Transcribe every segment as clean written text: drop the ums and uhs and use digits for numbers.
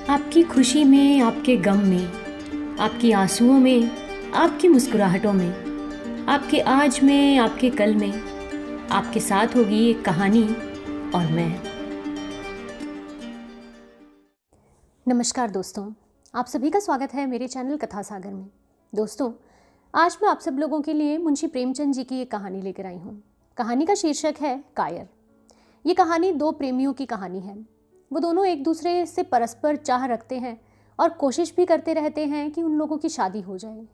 आपकी खुशी में, आपके गम में, आपकी आंसुओं में, आपकी मुस्कुराहटों में, आपके आज में, आपके कल में, आपके साथ होगी एक कहानी और मैं। नमस्कार दोस्तों, आप सभी का स्वागत है मेरे चैनल कथा सागर में। दोस्तों, आज मैं आप सब लोगों के लिए मुंशी प्रेमचंद जी की एक कहानी लेकर आई हूँ। कहानी का शीर्षक है कायर। ये कहानी दो प्रेमियों की कहानी है। वो दोनों एक दूसरे से परस्पर चाह रखते हैं और कोशिश भी करते रहते हैं कि उन लोगों की शादी हो जाए,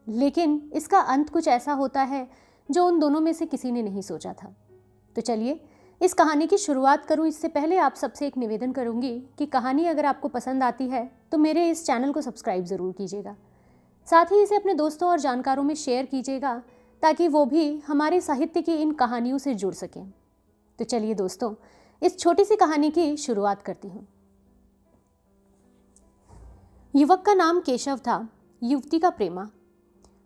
लेकिन इसका अंत कुछ ऐसा होता है जो उन दोनों में से किसी ने नहीं सोचा था। तो चलिए इस कहानी की शुरुआत करूं इससे पहले आप सबसे एक निवेदन करूंगी कि कहानी अगर आपको पसंद आती है तो मेरे इस चैनल को सब्सक्राइब ज़रूर कीजिएगा। साथ ही इसे अपने दोस्तों और जानकारों में शेयर कीजिएगा ताकि वो भी हमारे साहित्य की इन कहानियों से जुड़ सकें। तो चलिए दोस्तों, इस छोटी सी कहानी की शुरुआत करती हूँ। युवक का नाम केशव था, युवती का प्रेमा।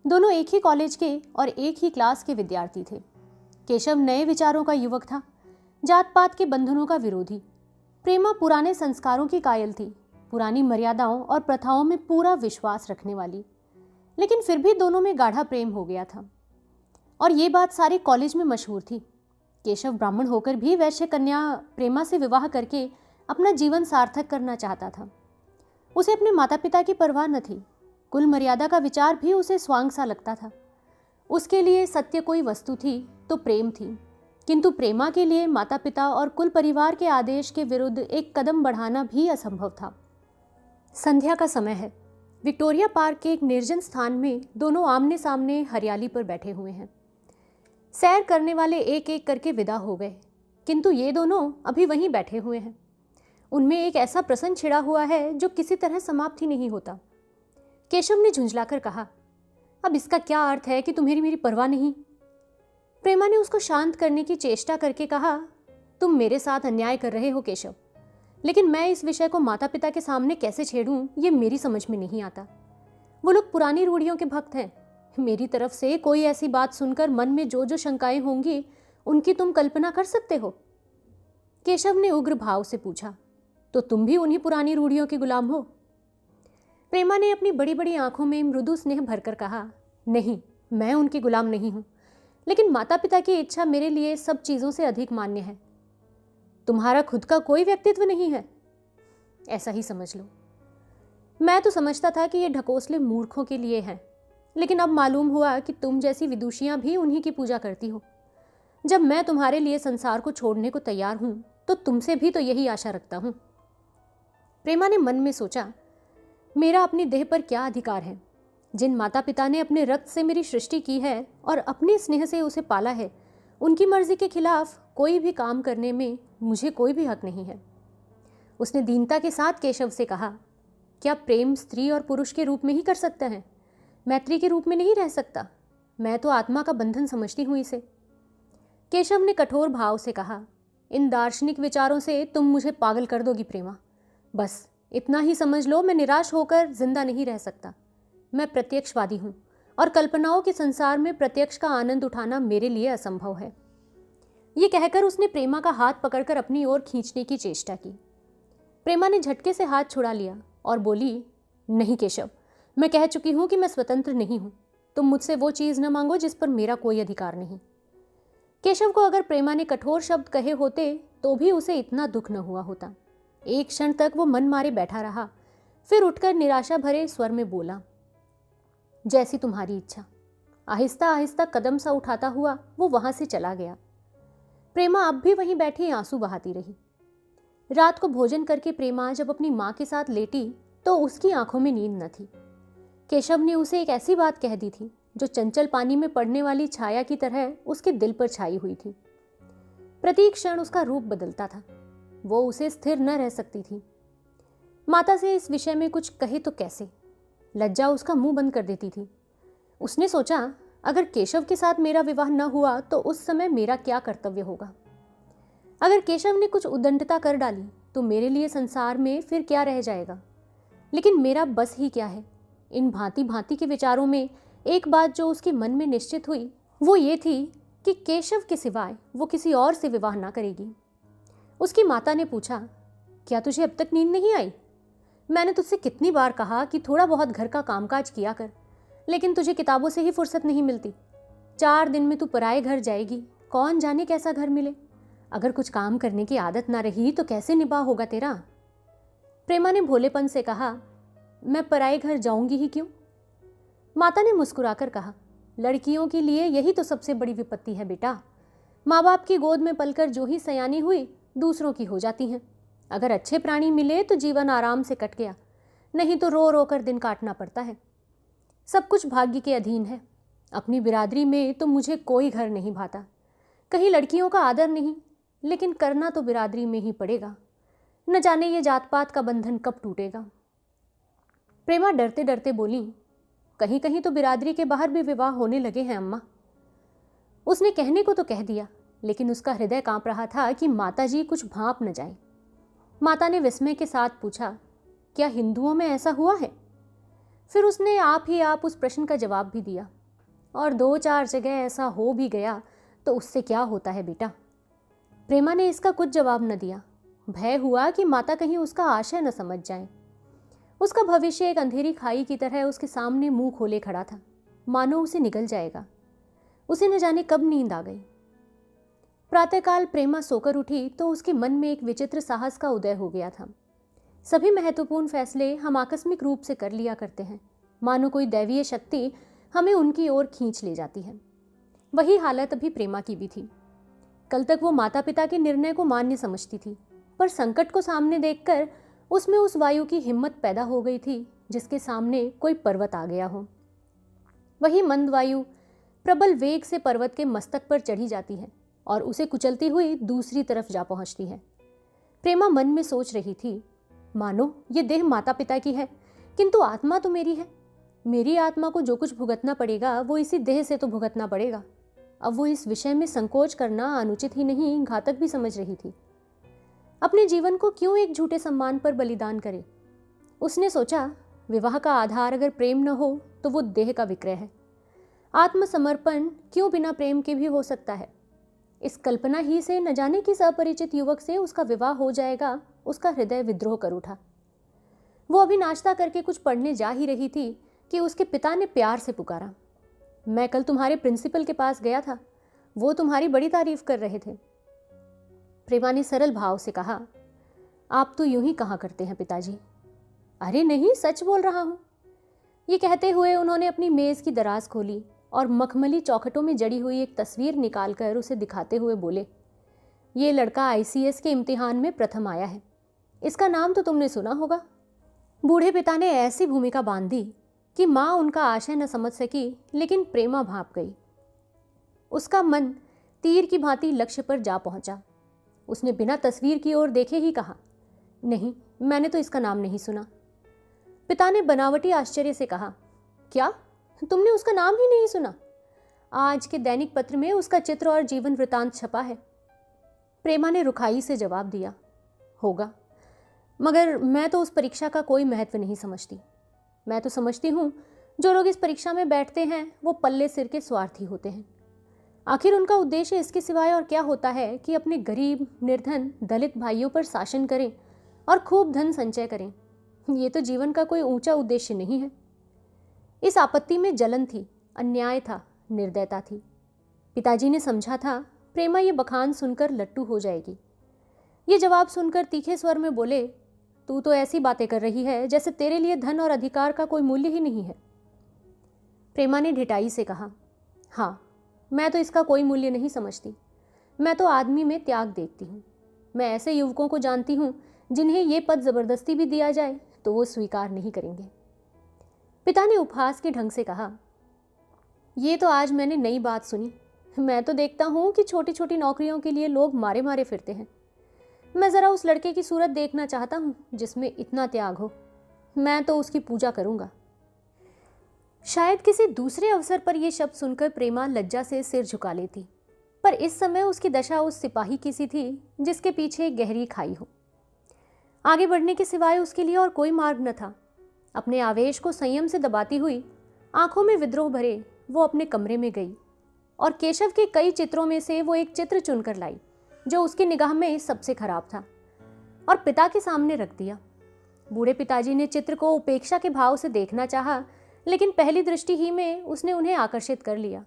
दोनों एक ही कॉलेज के और एक ही क्लास के विद्यार्थी थे। केशव नए विचारों का युवक था, जात पात के बंधनों का विरोधी। प्रेमा पुराने संस्कारों की कायल थी, पुरानी मर्यादाओं और प्रथाओं में पूरा विश्वास रखने वाली। लेकिन फिर भी दोनों में गाढ़ा प्रेम हो गया था और ये बात सारे कॉलेज में मशहूर थी। केशव ब्राह्मण होकर भी वैश्य कन्या प्रेमा से विवाह करके अपना जीवन सार्थक करना चाहता था। उसे अपने माता पिता की परवाह न थी, कुल मर्यादा का विचार भी उसे स्वांग सा लगता था। उसके लिए सत्य कोई वस्तु थी तो प्रेम थी, किंतु प्रेमा के लिए माता पिता और कुल परिवार के आदेश के विरुद्ध एक कदम बढ़ाना भी असंभव था। संध्या का समय है। विक्टोरिया पार्क के एक निर्जन स्थान में दोनों आमने सामने हरियाली पर बैठे हुए हैं। सैर करने वाले एक एक करके विदा हो गए, किंतु ये दोनों अभी वहीं बैठे हुए हैं। उनमें एक ऐसा प्रसंग छिड़ा हुआ है जो किसी तरह समाप्त ही नहीं होता। केशव ने झुंझलाकर कहा, अब इसका क्या अर्थ है कि तुम्हें मेरी परवाह नहीं? प्रेमा ने उसको शांत करने की चेष्टा करके कहा, तुम मेरे साथ अन्याय कर रहे हो केशव, लेकिन मैं इस विषय को माता पिता के सामने कैसे छेड़ूं ये मेरी समझ में नहीं आता। वो लोग पुरानी रूढ़ियों के भक्त हैं। मेरी तरफ से कोई ऐसी बात सुनकर मन में जो जो शंकाएं होंगी उनकी तुम कल्पना कर सकते हो? केशव ने उग्र भाव से पूछा, तो तुम भी उन्हीं पुरानी रूढ़ियों के गुलाम हो? प्रेमा ने अपनी बड़ी बड़ी आंखों में मृदु स्नेह भरकर कहा, नहीं, मैं उनकी गुलाम नहीं हूं, लेकिन माता पिता की इच्छा मेरे लिए सब चीजों से अधिक मान्य है। तुम्हारा खुद का कोई व्यक्तित्व नहीं है, ऐसा ही समझ लो। मैं तो समझता था कि ये ढकोसले मूर्खों के लिए हैं, लेकिन अब मालूम हुआ कि तुम जैसी विदुषियां भी उन्हीं की पूजा करती हो। जब मैं तुम्हारे लिए संसार को छोड़ने को तैयार हूं तो तुमसे भी तो यही आशा रखता हूं। प्रेमा ने मन में सोचा, मेरा अपनी देह पर क्या अधिकार है? जिन माता पिता ने अपने रक्त से मेरी सृष्टि की है और अपने स्नेह से उसे पाला है, उनकी मर्जी के खिलाफ कोई भी काम करने में मुझे कोई भी हक नहीं है। उसने दीनता के साथ केशव से कहा, क्या प्रेम स्त्री और पुरुष के रूप में ही कर सकता है? मैत्री के रूप में नहीं रह सकता? मैं तो आत्मा का बंधन समझती हूँ इसे। केशव ने कठोर भाव से कहा, इन दार्शनिक विचारों से तुम मुझे पागल कर दोगी प्रेमा। बस इतना ही समझ लो, मैं निराश होकर जिंदा नहीं रह सकता। मैं प्रत्यक्षवादी हूँ और कल्पनाओं के संसार में प्रत्यक्ष का आनंद उठाना मेरे लिए असंभव है। ये कहकर उसने प्रेमा का हाथ पकड़कर अपनी ओर खींचने की चेष्टा की। प्रेमा ने झटके से हाथ छुड़ा लिया और बोली, नहीं केशव, मैं कह चुकी हूं कि मैं स्वतंत्र नहीं हूं। तुम मुझसे वो चीज न मांगो जिस पर मेरा कोई अधिकार नहीं। केशव को अगर प्रेमा ने कठोर शब्द कहे होते तो भी उसे इतना दुख न हुआ होता। एक क्षण तक वो मन मारे बैठा रहा, फिर उठकर निराशा भरे स्वर में बोला, जैसी तुम्हारी इच्छा। आहिस्ता आहिस्ता कदम सा उठाता हुआ वो वहां से चला गया। प्रेमा अब भी वहीं बैठी आंसू बहाती रही। रात को भोजन करके प्रेमा जब अपनी माँ के साथ लेटी तो उसकी आंखों में नींद न थी। केशव ने उसे एक ऐसी बात कह दी थी जो चंचल पानी में पड़ने वाली छाया की तरह उसके दिल पर छाई हुई थी। प्रति क्षण उसका रूप बदलता था, वो उसे स्थिर न रह सकती थी। माता से इस विषय में कुछ कहे तो कैसे? लज्जा उसका मुंह बंद कर देती थी। उसने सोचा, अगर केशव के साथ मेरा विवाह न हुआ तो उस समय मेरा क्या कर्तव्य होगा? अगर केशव ने कुछ उद्दंडता कर डाली तो मेरे लिए संसार में फिर क्या रह जाएगा? लेकिन मेरा बस ही क्या है? इन भांति भांति के विचारों में एक बात जो उसके मन में निश्चित हुई वो ये थी कि केशव के सिवाय वो किसी और से विवाह ना करेगी। उसकी माता ने पूछा, क्या तुझे अब तक नींद नहीं आई? मैंने तुझसे कितनी बार कहा कि थोड़ा बहुत घर का कामकाज किया कर, लेकिन तुझे किताबों से ही फुर्सत नहीं मिलती। 4 दिन में तू पराए घर जाएगी, कौन जाने कैसा घर मिले। अगर कुछ काम करने की आदत ना रही तो कैसे निभा होगा तेरा। प्रेमा ने भोलेपन से कहा, मैं पराए घर जाऊंगी ही क्यों। माता ने मुस्कुराकर कहा, लड़कियों के लिए यही तो सबसे बड़ी विपत्ति है बेटा। माँ बाप की गोद में पलकर जो ही सयानी हुई दूसरों की हो जाती हैं। अगर अच्छे प्राणी मिले तो जीवन आराम से कट गया, नहीं तो रो रो कर दिन काटना पड़ता है। सब कुछ भाग्य के अधीन है। अपनी बिरादरी में तो मुझे कोई घर नहीं भाता। कहीं लड़कियों का आदर नहीं, लेकिन करना तो बिरादरी में ही पड़ेगा। न जाने ये जात पात का बंधन कब टूटेगा। प्रेमा डरते डरते बोली, कहीं कहीं तो बिरादरी के बाहर भी विवाह होने लगे हैं अम्मा। उसने कहने को तो कह दिया, लेकिन उसका हृदय कांप रहा था कि माताजी कुछ भांप न जाए। माता ने विस्मय के साथ पूछा, क्या हिंदुओं में ऐसा हुआ है? फिर उसने आप ही आप उस प्रश्न का जवाब भी दिया, और 2-4 जगह ऐसा हो भी गया तो उससे क्या होता है बेटा। प्रेमा ने इसका कुछ जवाब न दिया। भय हुआ कि माता कहीं उसका आशय न समझ जाए। उसका भविष्य एक अंधेरी खाई की तरह उसके सामने मुंह खोले खड़ा था, मानो उसे निगल जाएगा। उसे न जाने कब नींद आ गई। प्रातःकाल प्रेमा सोकर उठी तो उसके मन में एक विचित्र साहस का उदय हो गया था। सभी महत्वपूर्ण फैसले हम आकस्मिक रूप से कर लिया करते हैं, मानो कोई दैवीय शक्ति हमें उनकी ओर खींच ले जाती है। वही हालत अभी प्रेमा की भी थी। कल तक वो माता पिता के निर्णय को मान्य समझती थी, पर संकट को सामने देखकर उसमें उस वायु की हिम्मत पैदा हो गई थी जिसके सामने कोई पर्वत आ गया हो। वही मंद वायु प्रबल वेग से पर्वत के मस्तक पर चढ़ी जाती है और उसे कुचलती हुई दूसरी तरफ जा पहुंचती है। प्रेमा मन में सोच रही थी, मानो ये देह माता पिता की है, किंतु आत्मा तो मेरी है। मेरी आत्मा को जो कुछ भुगतना पड़ेगा वो इसी देह से तो भुगतना पड़ेगा। अब वो इस विषय में संकोच करना अनुचित ही नहीं, घातक भी समझ रही थी। अपने जीवन को क्यों एक झूठे सम्मान पर बलिदान करे। उसने सोचा, विवाह का आधार अगर प्रेम न हो तो वो देह का विक्रय है। आत्मसमर्पण क्यों बिना प्रेम के भी हो सकता है। इस कल्पना ही से न जाने किस अपरिचित युवक से उसका विवाह हो जाएगा, उसका हृदय विद्रोह कर उठा। वो अभी नाश्ता करके कुछ पढ़ने जा ही रही थी कि उसके पिता ने प्यार से पुकारा, मैं कल तुम्हारे प्रिंसिपल के पास गया था, वो तुम्हारी बड़ी तारीफ कर रहे थे। प्रेमा ने सरल भाव से कहा, आप तो यूं ही कहा करते हैं पिताजी। अरे नहीं, सच बोल रहा हूं। ये कहते हुए उन्होंने अपनी मेज की दराज खोली और मखमली चौखटों में जड़ी हुई एक तस्वीर निकालकर उसे दिखाते हुए बोले, ये लड़का ICS के इम्तिहान में प्रथम आया है। इसका नाम तो तुमने सुना होगा। बूढ़े पिता ने ऐसी भूमिका बांध दी कि माँ उनका आशय न समझ सकी, लेकिन प्रेमा भांप गई। उसका मन तीर की भांति लक्ष्य पर जा पहुंचा। उसने बिना तस्वीर की ओर देखे ही कहा, नहीं, मैंने तो इसका नाम नहीं सुना। पिता ने बनावटी आश्चर्य से कहा, क्या तुमने उसका नाम ही नहीं सुना? आज के दैनिक पत्र में उसका चित्र और जीवन वृतांत छपा है। प्रेमा ने रुखाई से जवाब दिया, होगा, मगर मैं तो उस परीक्षा का कोई महत्व नहीं समझती। मैं तो समझती हूँ जो लोग इस परीक्षा में बैठते हैं वो पल्ले सिर के स्वार्थी होते हैं। आखिर उनका उद्देश्य इसके सिवाय और क्या होता है कि अपने गरीब, निर्धन, दलित भाइयों पर शासन करें और खूब धन संचय करें। ये तो जीवन का कोई ऊंचा उद्देश्य नहीं है। इस आपत्ति में जलन थी, अन्याय था, निर्दयता थी। पिताजी ने समझा था प्रेमा ये बखान सुनकर लट्टू हो जाएगी। ये जवाब सुनकर तीखे स्वर में बोले, तू तो ऐसी बातें कर रही है जैसे तेरे लिए धन और अधिकार का कोई मूल्य ही नहीं है। प्रेमा ने ढिठाई से कहा, हाँ, मैं तो इसका कोई मूल्य नहीं समझती। मैं तो आदमी में त्याग देखती हूँ। मैं ऐसे युवकों को जानती हूँ जिन्हें ये पद जबरदस्ती भी दिया जाए तो वो स्वीकार नहीं करेंगे। पिता ने उपहास के ढंग से कहा, ये तो आज मैंने नई बात सुनी। मैं तो देखता हूँ कि छोटी छोटी नौकरियों के लिए लोग मारे मारे फिरते हैं। मैं ज़रा उस लड़के की सूरत देखना चाहता हूँ जिसमें इतना त्याग हो। मैं तो उसकी पूजा करूँगा। शायद किसी दूसरे अवसर पर यह शब्द सुनकर प्रेमा लज्जा से सिर झुका लेती, पर इस समय उसकी दशा उस सिपाही की सी थी जिसके पीछे एक गहरी खाई हो। आगे बढ़ने के सिवाय उसके लिए और कोई मार्ग न था। अपने आवेश को संयम से दबाती हुई, आंखों में विद्रोह भरे, वो अपने कमरे में गई और केशव के कई चित्रों में से वो एक चित्र चुनकर लाई जो उसकी निगाह में सबसे खराब था और पिता के सामने रख दिया। बूढ़े पिताजी ने चित्र को उपेक्षा के भाव से देखना चाहा, लेकिन पहली दृष्टि ही में उसने उन्हें आकर्षित कर लिया।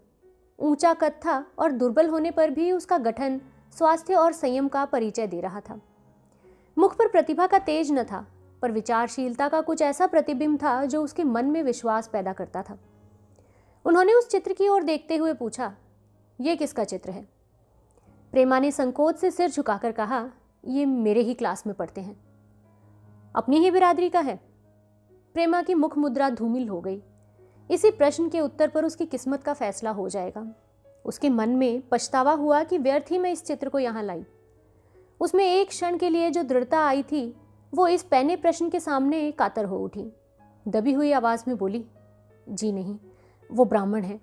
ऊंचा कद था और दुर्बल होने पर भी उसका गठन स्वास्थ्य और संयम का परिचय दे रहा था। मुख पर प्रतिभा का तेज न था, पर विचारशीलता का कुछ ऐसा प्रतिबिंब था जो उसके मन में विश्वास पैदा करता था। उन्होंने उस चित्र की ओर देखते हुए पूछा, ये किसका चित्र है? प्रेमा ने संकोच से सिर झुकाकर कहा, ये मेरे ही क्लास में पढ़ते हैं। अपनी ही बिरादरी का है? प्रेमा की मुख मुद्रा धूमिल हो गई। इसी प्रश्न के उत्तर पर उसकी किस्मत का फैसला हो जाएगा। उसके मन में पछतावा हुआ कि व्यर्थ ही मैं इस चित्र को यहाँ लाई। उसमें एक क्षण के लिए जो दृढ़ता आई थी वो इस पैने प्रश्न के सामने कातर हो उठी। दबी हुई आवाज में बोली, जी नहीं, वो ब्राह्मण है।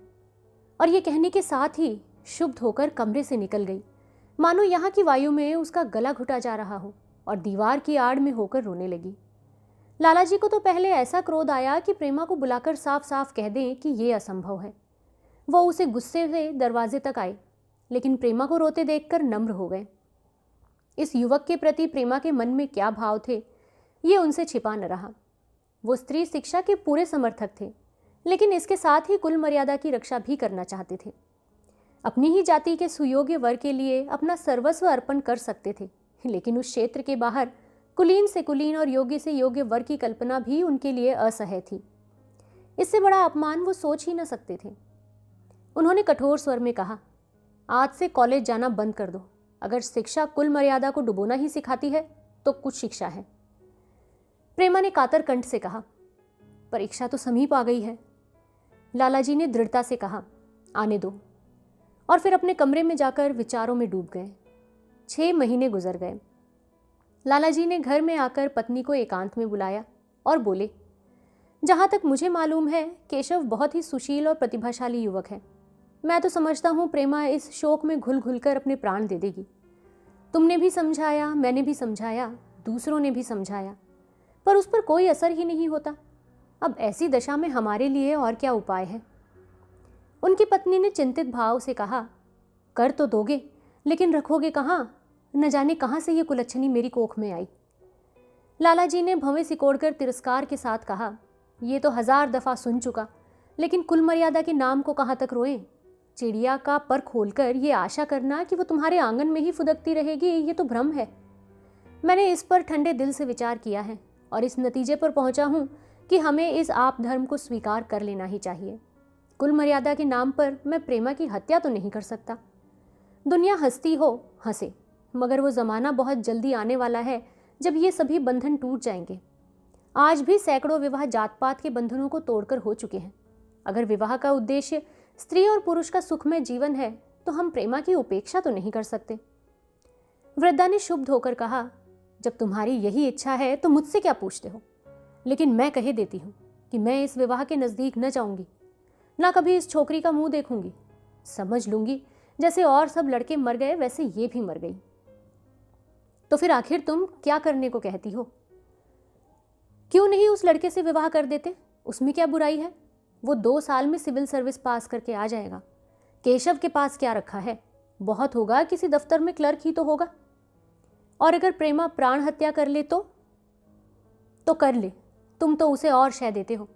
और ये कहने के साथ ही क्षुब्ध होकर कमरे से निकल गई, मानो यहाँ की वायु में उसका गला घुटा जा रहा हो, और दीवार की आड़ में होकर रोने लगी। लालाजी को तो पहले ऐसा क्रोध आया कि प्रेमा को बुलाकर साफ साफ कह दें कि ये असंभव है। वो उसे गुस्से से दरवाजे तक आए, लेकिन प्रेमा को रोते देखकर नम्र हो गए। इस युवक के प्रति प्रेमा के मन में क्या भाव थे, ये उनसे छिपा न रहा। वो स्त्री शिक्षा के पूरे समर्थक थे, लेकिन इसके साथ ही कुल मर्यादा की रक्षा भी करना चाहते थे। अपनी ही जाति के सुयोग्य वर के लिए अपना सर्वस्व अर्पण कर सकते थे, लेकिन उस क्षेत्र के बाहर कुलीन से कुलीन और योग्य से योग्य वर की कल्पना भी उनके लिए असह्य थी। इससे बड़ा अपमान वो सोच ही न सकते थे। उन्होंने कठोर स्वर में कहा, आज से कॉलेज जाना बंद कर दो। अगर शिक्षा कुल मर्यादा को डुबोना ही सिखाती है तो कुछ शिक्षा है। प्रेमा ने कातर कंठ से कहा, परीक्षा तो समीप आ गई है। लालाजी ने दृढ़ता से कहा, आने दो। और फिर अपने कमरे में जाकर विचारों में डूब गए। 6 महीने गुजर गए। लालाजी ने घर में आकर पत्नी को एकांत में बुलाया और बोले, जहाँ तक मुझे मालूम है केशव बहुत ही सुशील और प्रतिभाशाली युवक है। मैं तो समझता हूँ प्रेमा इस शोक में घुल घुल कर अपने प्राण दे देगी। तुमने भी समझाया, मैंने भी समझाया, दूसरों ने भी समझाया, पर उस पर कोई असर ही नहीं होता। अब ऐसी दशा में हमारे लिए और क्या उपाय है? उनकी पत्नी ने चिंतित भाव से कहा, कर तो दोगे, लेकिन रखोगे कहाँ? न जाने कहाँ से ये कुलच्छनी मेरी कोख में आई। लालाजी ने भवें सिकोड़कर तिरस्कार के साथ कहा, ये तो 1000 दफ़ा सुन चुका, लेकिन कुल मर्यादा के नाम को कहाँ तक रोएं? चिड़िया का पर खोलकर ये आशा करना कि वो तुम्हारे आंगन में ही फुदकती रहेगी, ये तो भ्रम है। मैंने इस पर ठंडे दिल से विचार किया है और इस नतीजे पर पहुंचा हूं कि हमें इस आप धर्म को स्वीकार कर लेना ही चाहिए। कुल मर्यादा के नाम पर मैं प्रेमा की हत्या तो नहीं कर सकता। दुनिया हंसती हो हंसे, मगर वो ज़माना बहुत जल्दी आने वाला है जब ये सभी बंधन टूट जाएंगे। आज भी सैकड़ों विवाह जात पात के बंधनों को तोड़कर हो चुके हैं। अगर विवाह का उद्देश्य स्त्री और पुरुष का सुखमय जीवन है तो हम प्रेमा की उपेक्षा तो नहीं कर सकते। वृद्धा ने क्षुब्ध होकर कहा, जब तुम्हारी यही इच्छा है तो मुझसे क्या पूछते हो? लेकिन मैं कहे देती हूँ कि मैं इस विवाह के नज़दीक न जाऊंगी, ना कभी इस छोकरी का मुंह देखूंगी। समझ लूंगी जैसे और सब लड़के मर गए वैसे ये भी मर गई। तो फिर आखिर तुम क्या करने को कहती हो? क्यों नहीं उस लड़के से विवाह कर देते? उसमें क्या बुराई है? वो 2 साल में सिविल सर्विस पास करके आ जाएगा। केशव के पास क्या रखा है? बहुत होगा किसी दफ्तर में क्लर्क ही तो होगा। और अगर प्रेमा प्राण हत्या कर ले तो कर ले। तुम तो उसे और शय देते हो।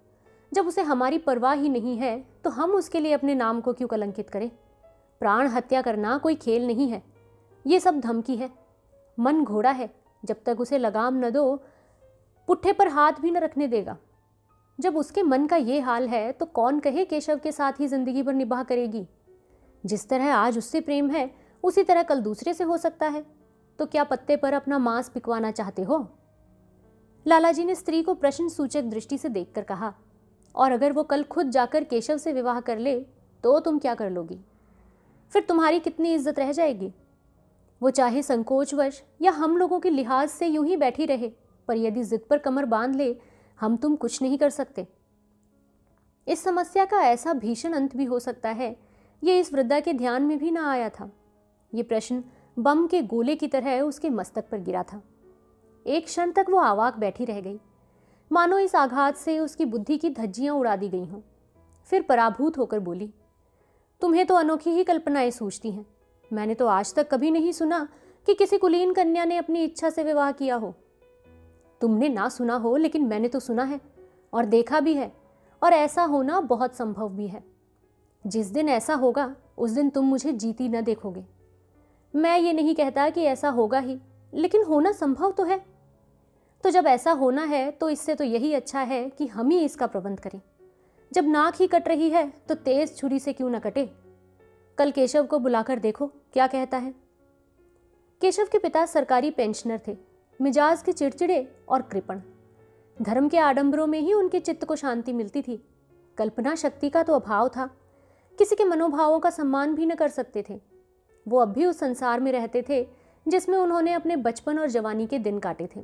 जब उसे हमारी परवाह ही नहीं है तो हम उसके लिए अपने नाम को क्यों कलंकित करें? प्राण हत्या करना कोई खेल नहीं है, ये सब धमकी है। मन घोड़ा है, जब तक उसे लगाम न दो पुट्ठे पर हाथ भी न रखने देगा। जब उसके मन का ये हाल है तो कौन कहे केशव के साथ ही जिंदगी भर निभाह करेगी? जिस तरह आज उससे प्रेम है उसी तरह कल दूसरे से हो सकता है। तो क्या पत्ते पर अपना मांस पिकवाना चाहते हो? लालाजी ने स्त्री को प्रश्न सूचक दृष्टि से देखकर कहा, और अगर वो कल खुद जाकर केशव से विवाह कर ले तो तुम क्या कर लोगी? फिर तुम्हारी कितनी इज्जत रह जाएगी? वो चाहे संकोचवश या हम लोगों के लिहाज से यूं ही बैठी रहे, पर यदि जिद पर कमर बांध ले हम तुम कुछ नहीं कर सकते। इस समस्या का ऐसा भीषण अंत भी हो सकता है, ये इस वृद्धा के ध्यान में भी ना आया था। ये प्रश्न बम के गोले की तरह उसके मस्तक पर गिरा था। एक क्षण तक वो आवाक बैठी रह गई, मानो इस आघात से उसकी बुद्धि की धज्जियां उड़ा दी गई हों। फिर पराभूत होकर बोली, तुम्हें तो अनोखी ही कल्पनाएं सूझती हैं। मैंने तो आज तक कभी नहीं सुना कि किसी कुलीन कन्या ने अपनी इच्छा से विवाह किया हो। तुमने ना सुना हो, लेकिन मैंने तो सुना है और देखा भी है, और ऐसा होना बहुत संभव भी है। जिस दिन ऐसा होगा उस दिन तुम मुझे जीती न देखोगे। मैं ये नहीं कहता कि ऐसा होगा ही, लेकिन होना संभव तो है। तो जब ऐसा होना है तो इससे तो यही अच्छा है कि हम ही इसका प्रबंध करें। जब नाक ही कट रही है तो तेज छुरी से क्यों न कटे। कल केशव को बुलाकर देखो क्या कहता है। केशव के पिता सरकारी पेंशनर थे, मिजाज के चिड़चिड़े और कृपण। धर्म के आडंबरों में ही उनके चित्त को शांति मिलती थी। कल्पना शक्ति का तो अभाव था, किसी के मनोभावों का सम्मान भी न कर सकते थे। वो अब भी उस संसार में रहते थे जिसमें उन्होंने अपने बचपन और जवानी के दिन काटे थे।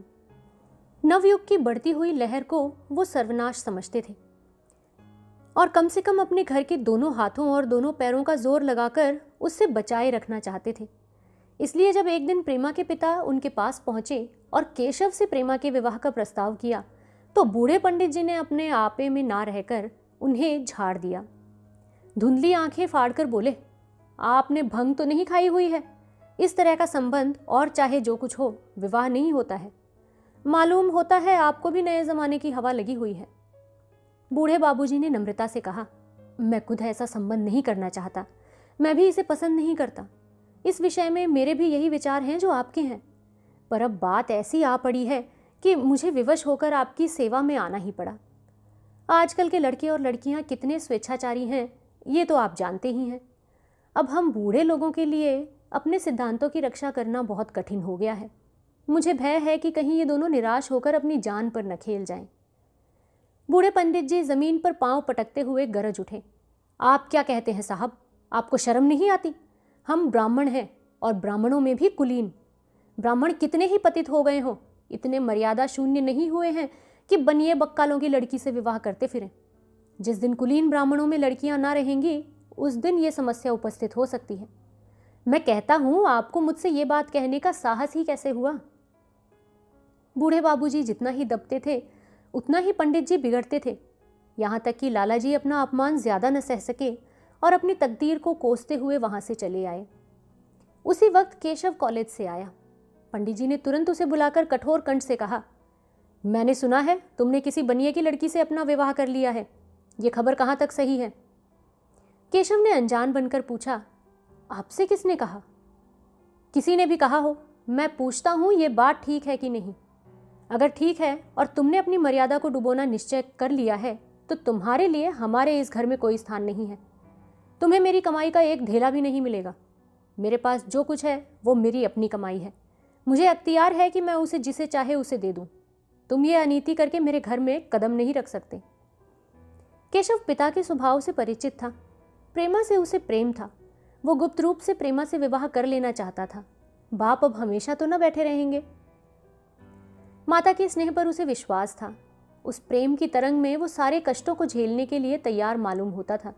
नवयुग की बढ़ती हुई लहर को वो सर्वनाश समझते थे और कम से कम अपने घर के दोनों हाथों और दोनों पैरों का जोर लगाकर उससे बचाए रखना चाहते थे। इसलिए जब एक दिन प्रेमा के पिता उनके पास पहुंचे और केशव से प्रेमा के विवाह का प्रस्ताव किया तो बूढ़े पंडित जी ने अपने आपे में ना रहकर उन्हें झाड़ दिया। धुंधली आंखें फाड़कर बोले, आपने भंग तो नहीं खाई हुई है? इस तरह का संबंध और चाहे जो कुछ हो, विवाह नहीं होता है। मालूम होता है आपको भी नए जमाने की हवा लगी हुई है। बूढ़े बाबूजी ने नम्रता से कहा, मैं खुद ऐसा संबंध नहीं करना चाहता, मैं भी इसे पसंद नहीं करता। इस विषय में मेरे भी यही विचार हैं जो आपके हैं, पर अब बात ऐसी आ पड़ी है कि मुझे विवश होकर आपकी सेवा में आना ही पड़ा। आजकल के लड़के और लड़कियां कितने स्वेच्छाचारी हैं ये तो आप जानते ही हैं। अब हम बूढ़े लोगों के लिए अपने सिद्धांतों की रक्षा करना बहुत कठिन हो गया है। मुझे भय है कि कहीं ये दोनों निराश होकर अपनी जान पर न खेल जाएं। बूढ़े पंडित जी जमीन पर पांव पटकते हुए गरज उठे, आप क्या कहते हैं साहब? आपको शर्म नहीं आती? हम ब्राह्मण हैं और ब्राह्मणों में भी कुलीन। ब्राह्मण कितने ही पतित हो गए हों, इतने मर्यादा शून्य नहीं हुए हैं कि बनिए बक्कालों की लड़की से विवाह करते फिरें। जिस दिन कुलीन ब्राह्मणों में लड़कियां ना रहेंगी उस दिन ये समस्या उपस्थित हो सकती है। मैं कहता हूं आपको मुझसे ये बात कहने का साहस ही कैसे हुआ? बूढ़े बाबूजी जितना ही दबते थे उतना ही पंडित जी बिगड़ते थे। यहाँ तक कि लाला जी अपना अपमान ज्यादा न सह सके और अपनी तकदीर को कोसते हुए वहां से चले आए। उसी वक्त केशव कॉलेज से आया। पंडित जी ने तुरंत उसे बुलाकर कठोर कंठ से कहा, मैंने सुना है तुमने किसी बनिए की लड़की से अपना विवाह कर लिया है। ये खबर कहाँ तक सही है? केशव ने अनजान बनकर पूछा, आपसे किसने कहा? किसी ने भी कहा हो, मैं पूछता हूं ये बात ठीक है कि नहीं। अगर ठीक है और तुमने अपनी मर्यादा को डुबोना निश्चय कर लिया है तो तुम्हारे लिए हमारे इस घर में कोई स्थान नहीं है। तुम्हें मेरी कमाई का एक ढेला भी नहीं मिलेगा। मेरे पास जो कुछ है वो मेरी अपनी कमाई है। मुझे अख्तियार है कि मैं उसे जिसे चाहे उसे दे दूं। तुम ये अनीति करके मेरे घर में कदम नहीं रख सकते। केशव पिता के स्वभाव से परिचित था। प्रेमा से उसे प्रेम था। वो गुप्त रूप से प्रेमा से विवाह कर लेना चाहता था। बाप अब हमेशा तो न बैठे रहेंगे। माता के स्नेह पर उसे विश्वास था। उस प्रेम की तरंग में वो सारे कष्टों को झेलने के लिए तैयार मालूम होता था।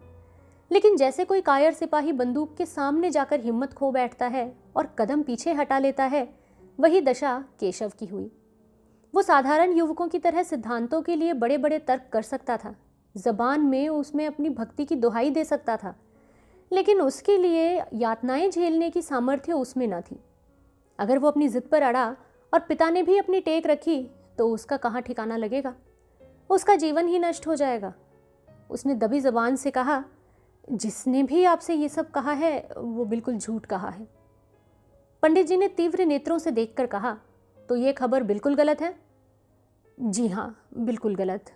लेकिन जैसे कोई कायर सिपाही बंदूक के सामने जाकर हिम्मत खो बैठता है और कदम पीछे हटा लेता है, वही दशा केशव की हुई। वो साधारण युवकों की तरह सिद्धांतों के लिए बड़े बड़े तर्क कर सकता था, जबान में उसमें अपनी भक्ति की दुहाई दे सकता था, लेकिन उसके लिए यातनाएं झेलने की सामर्थ्य उसमें न थी। अगर वो अपनी जिद पर अड़ा और पिता ने भी अपनी टेक रखी तो उसका कहाँ ठिकाना लगेगा? उसका जीवन ही नष्ट हो जाएगा। उसने दबी जबान से कहा, जिसने भी आपसे ये सब कहा है वो बिल्कुल झूठ कहा है। पंडित जी ने तीव्र नेत्रों से देखकर कहा, तो ये खबर बिल्कुल गलत है? जी हाँ, बिल्कुल गलत।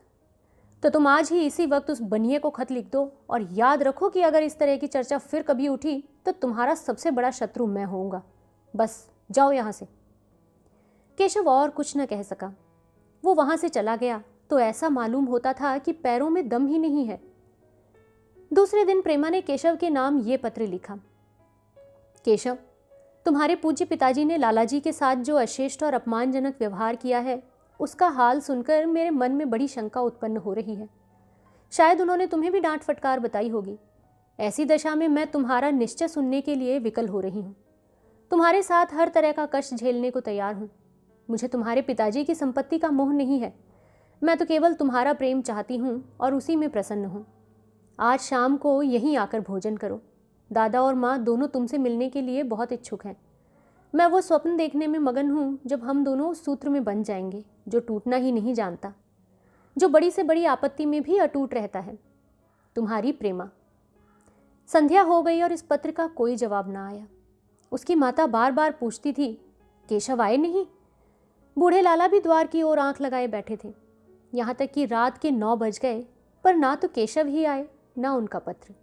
तो तुम आज ही इसी वक्त उस बनिए को खत लिख दो और याद रखो कि अगर इस तरह की चर्चा फिर कभी उठी तो तुम्हारा सबसे बड़ा शत्रु मैं होऊंगा। बस जाओ यहाँ से। केशव और कुछ न कह सका। वो वहां से चला गया तो ऐसा मालूम होता था कि पैरों में दम ही नहीं है। दूसरे दिन प्रेमा ने केशव के नाम ये पत्र लिखा, केशव, तुम्हारे पूज्य पिताजी ने लालाजी के साथ जो अशिष्ट और अपमानजनक व्यवहार किया है उसका हाल सुनकर मेरे मन में बड़ी शंका उत्पन्न हो रही है। शायद उन्होंने तुम्हें भी डांट फटकार बताई होगी। ऐसी दशा में मैं तुम्हारा निश्चय सुनने के लिए विकल हो रही हूँ। तुम्हारे साथ हर तरह का कष्ट झेलने को तैयार हूँ। मुझे तुम्हारे पिताजी की संपत्ति का मोह नहीं है। मैं तो केवल तुम्हारा प्रेम चाहती हूँ और उसी में प्रसन्न हूँ। आज शाम को यहीं आकर भोजन करो। दादा और माँ दोनों तुमसे मिलने के लिए बहुत इच्छुक हैं। मैं वो स्वप्न देखने में मगन हूँ जब हम दोनों उस सूत्र में बंध जाएंगे जो टूटना ही नहीं जानता, जो बड़ी से बड़ी आपत्ति में भी अटूट रहता है। तुम्हारी प्रेमा। संध्या हो गई और इस पत्र का कोई जवाब ना आया। उसकी माता बार बार पूछती थी, केशव आए नहीं? बूढ़े लाला भी द्वार की ओर आंख लगाए बैठे थे। यहाँ तक कि रात के 9 बज गए, पर ना तो केशव ही आए, ना उनका पत्र।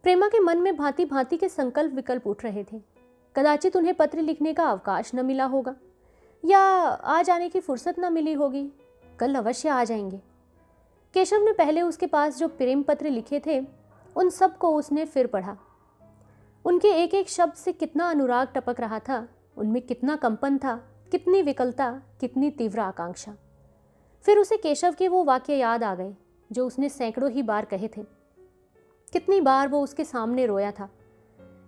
प्रेमा के मन में भांति भांति के संकल्प विकल्प उठ रहे थे। कदाचित उन्हें पत्र लिखने का अवकाश न मिला होगा, या आज आने की फुर्सत न मिली होगी। कल अवश्य आ जाएंगे। केशव ने पहले उसके पास जो प्रेम पत्र लिखे थे, उन सब को उसने फिर पढ़ा। उनके एक एक शब्द से कितना अनुराग टपक रहा था, उनमें कितना कंपन था, कितनी विकलता, कितनी तीव्र आकांक्षा। फिर उसे केशव के वो वाक्य याद आ गए जो उसने सैकड़ों ही बार कहे थे। कितनी बार वो उसके सामने रोया था।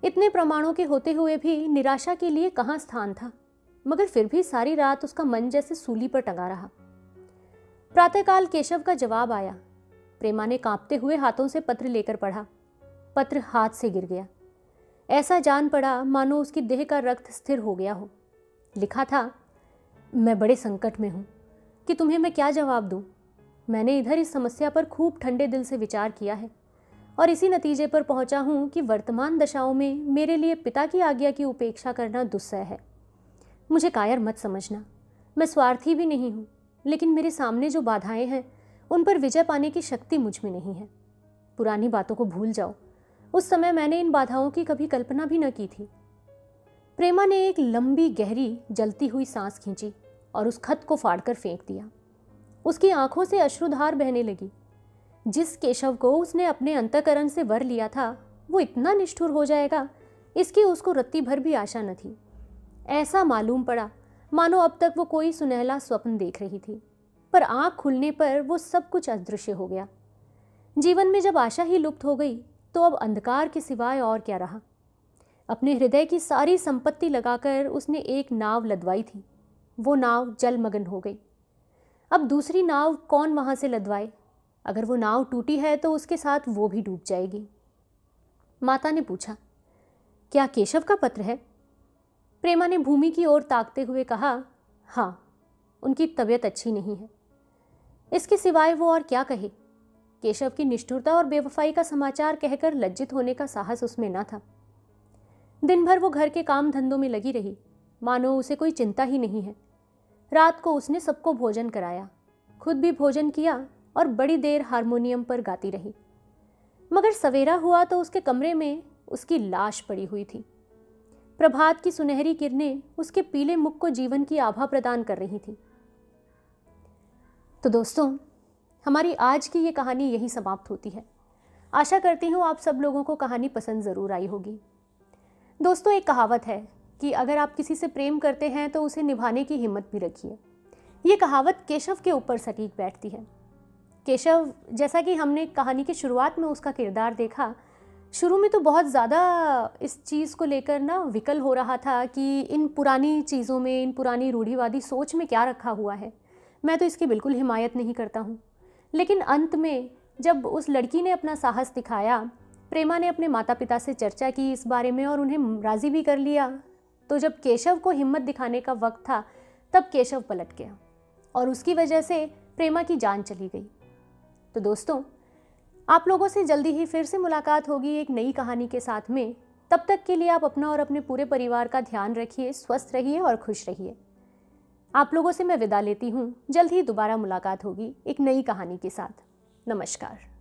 इतने प्रमाणों के होते हुए भी निराशा के लिए कहाँ स्थान था, मगर फिर भी सारी रात उसका मन जैसे सूली पर टंगा रहा। प्रातःकाल केशव का जवाब आया। प्रेमा ने कांपते हुए हाथों से पत्र लेकर पढ़ा। पत्र हाथ से गिर गया। ऐसा जान पड़ा मानो उसकी देह का रक्त स्थिर हो गया हो। लिखा था, मैं बड़े संकट में हूँ कि तुम्हें मैं क्या जवाब दूँ। मैंने इधर इस समस्या पर खूब ठंडे दिल से विचार किया है और इसी नतीजे पर पहुंचा हूं कि वर्तमान दशाओं में मेरे लिए पिता की आज्ञा की उपेक्षा करना दुस्सह है। मुझे कायर मत समझना, मैं स्वार्थी भी नहीं हूं, लेकिन मेरे सामने जो बाधाएं हैं उन पर विजय पाने की शक्ति मुझ में नहीं है। पुरानी बातों को भूल जाओ, उस समय मैंने इन बाधाओं की कभी कल्पना भी न की थी। प्रेमा ने एक लंबी गहरी जलती हुई सांस खींची और उस खत को फाड़कर फेंक दिया। उसकी आंखों से अश्रुधार बहने लगी। जिस केशव को उसने अपने अंतःकरण से वर लिया था, वो इतना निष्ठुर हो जाएगा, इसकी उसको रत्ती भर भी आशा न थी। ऐसा मालूम पड़ा मानो अब तक वो कोई सुनहला स्वप्न देख रही थी, पर आंख खुलने पर वो सब कुछ अदृश्य हो गया। जीवन में जब आशा ही लुप्त हो गई, तो अब अंधकार के सिवाय और क्या रहा। अपने हृदय की सारी संपत्ति लगाकर उसने एक नाव लदवाई थी। वो नाव जलमग्न हो गई। अब दूसरी नाव कौन वहां से लदवाए? अगर वो नाव टूटी है तो उसके साथ वो भी डूब जाएगी। माता ने पूछा, क्या केशव का पत्र है? प्रेमा ने भूमि की ओर ताकते हुए कहा, हाँ, उनकी तबीयत अच्छी नहीं है। इसके सिवाय वो और क्या कहे? केशव की निष्ठुरता और बेवफाई का समाचार कहकर लज्जित होने का साहस उसमें न था। दिन भर वो घर के काम धंधों में लगी रही, मानो उसे कोई चिंता ही नहीं है। रात को उसने सबको भोजन कराया, खुद भी भोजन किया और बड़ी देर हारमोनियम पर गाती रही। मगर सवेरा हुआ तो उसके कमरे में उसकी लाश पड़ी हुई थी। प्रभात की सुनहरी किरणें उसके पीले मुख को जीवन की आभा प्रदान कर रही थी। तो दोस्तों, हमारी आज की ये कहानी यही समाप्त होती है। आशा करती हूँ आप सब लोगों को कहानी पसंद ज़रूर आई होगी। दोस्तों, एक कहावत है कि अगर आप किसी से प्रेम करते हैं तो उसे निभाने की हिम्मत भी रखिए। ये कहावत केशव के ऊपर सटीक बैठती है। केशव, जैसा कि हमने कहानी की शुरुआत में उसका किरदार देखा, शुरू में तो बहुत ज़्यादा इस चीज़ को लेकर ना विकल हो रहा था कि इन पुरानी चीज़ों में, इन पुरानी रूढ़िवादी सोच में क्या रखा हुआ है। मैं तो इसकी बिल्कुल हिमायत नहीं करता हूँ। लेकिन अंत में जब उस लड़की ने अपना साहस दिखाया, प्रेमा ने अपने माता पिता से चर्चा की इस बारे में और उन्हें राज़ी भी कर लिया, तो जब केशव को हिम्मत दिखाने का वक्त था, तब केशव पलट गया और उसकी वजह से प्रेमा की जान चली गई। तो दोस्तों, आप लोगों से जल्दी ही फिर से मुलाकात होगी एक नई कहानी के साथ में। तब तक के लिए आप अपना और अपने पूरे परिवार का ध्यान रखिए, स्वस्थ रहिए और खुश रहिए। आप लोगों से मैं विदा लेती हूँ। जल्द ही दोबारा मुलाकात होगी एक नई कहानी के साथ। नमस्कार।